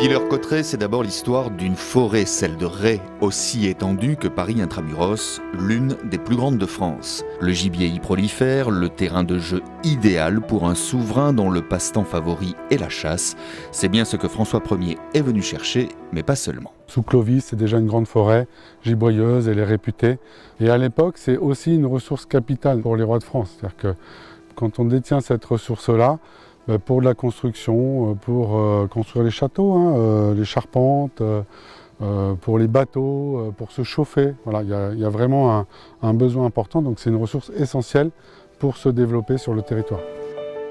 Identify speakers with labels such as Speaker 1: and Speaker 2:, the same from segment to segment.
Speaker 1: Villers-Cotterêts, c'est d'abord l'histoire d'une forêt, celle de Ré, aussi étendue que Paris intramuros, l'une des plus grandes de France. Le gibier y prolifère, le terrain de jeu idéal pour un souverain dont le passe-temps favori est la chasse. C'est bien ce que François Ier est venu chercher, mais pas seulement.
Speaker 2: Sous Clovis, c'est déjà une grande forêt giboyeuse, elle est réputée. Et à l'époque, c'est aussi une ressource capitale pour les rois de France. C'est-à-dire que quand on détient cette ressource-là, pour de la construction, pour construire les châteaux, les charpentes, pour les bateaux, pour se chauffer. Voilà, il y a vraiment un besoin important, donc c'est une ressource essentielle pour se développer sur le territoire.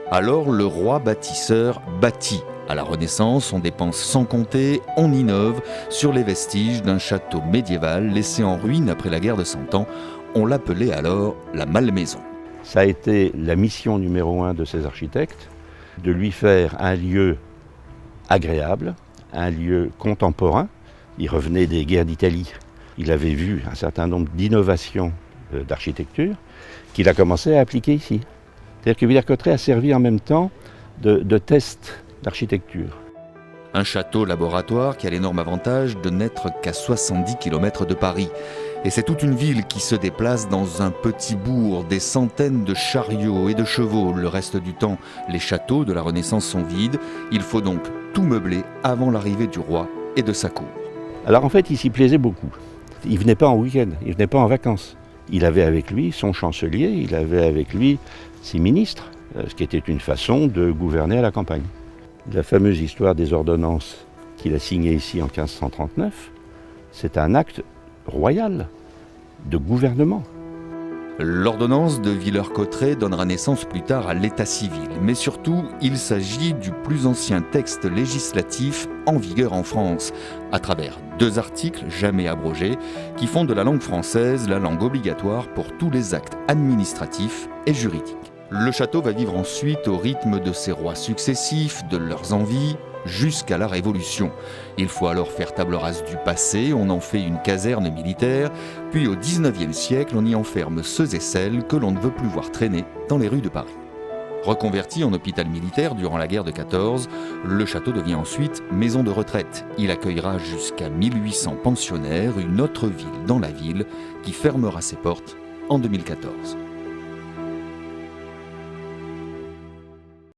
Speaker 1: Alors le roi bâtisseur bâtit. À la Renaissance, on dépense sans compter, on innove sur les vestiges d'un château médiéval laissé en ruine après la guerre de Cent Ans. On l'appelait alors la Malmaison.
Speaker 3: Ça a été la mission numéro 1 de ces architectes, de lui faire un lieu agréable, un lieu contemporain. Il revenait des guerres d'Italie. Il avait vu un certain nombre d'innovations d'architecture qu'il a commencé à appliquer ici. C'est-à-dire que Villers-Cotterêts a servi en même temps de test d'architecture.
Speaker 1: Un château laboratoire qui a l'énorme avantage de n'être qu'à 70 km de Paris. Et c'est toute une ville qui se déplace dans un petit bourg, des centaines de chariots et de chevaux. Le reste du temps, les châteaux de la Renaissance sont vides. Il faut donc tout meubler avant l'arrivée du roi et de sa cour.
Speaker 3: Alors en fait, il s'y plaisait beaucoup. Il ne venait pas en week-end, il ne venait pas en vacances. Il avait avec lui son chancelier, il avait avec lui ses ministres, ce qui était une façon de gouverner à la campagne. La fameuse histoire des ordonnances qu'il a signées ici en 1539, c'est un acte royal de gouvernement.
Speaker 1: L'ordonnance de Villers-Cotterêts donnera naissance plus tard à l'état civil. Mais surtout, il s'agit du plus ancien texte législatif en vigueur en France, à travers 2 articles jamais abrogés qui font de la langue française la langue obligatoire pour tous les actes administratifs et juridiques. Le château va vivre ensuite au rythme de ses rois successifs, de leurs envies, jusqu'à la Révolution. Il faut alors faire table rase du passé, on en fait une caserne militaire, puis au XIXe siècle, on y enferme ceux et celles que l'on ne veut plus voir traîner dans les rues de Paris. Reconverti en hôpital militaire durant la guerre de 14, le château devient ensuite maison de retraite. Il accueillera jusqu'à 1800 pensionnaires, une autre ville dans la ville qui fermera ses portes en 2014.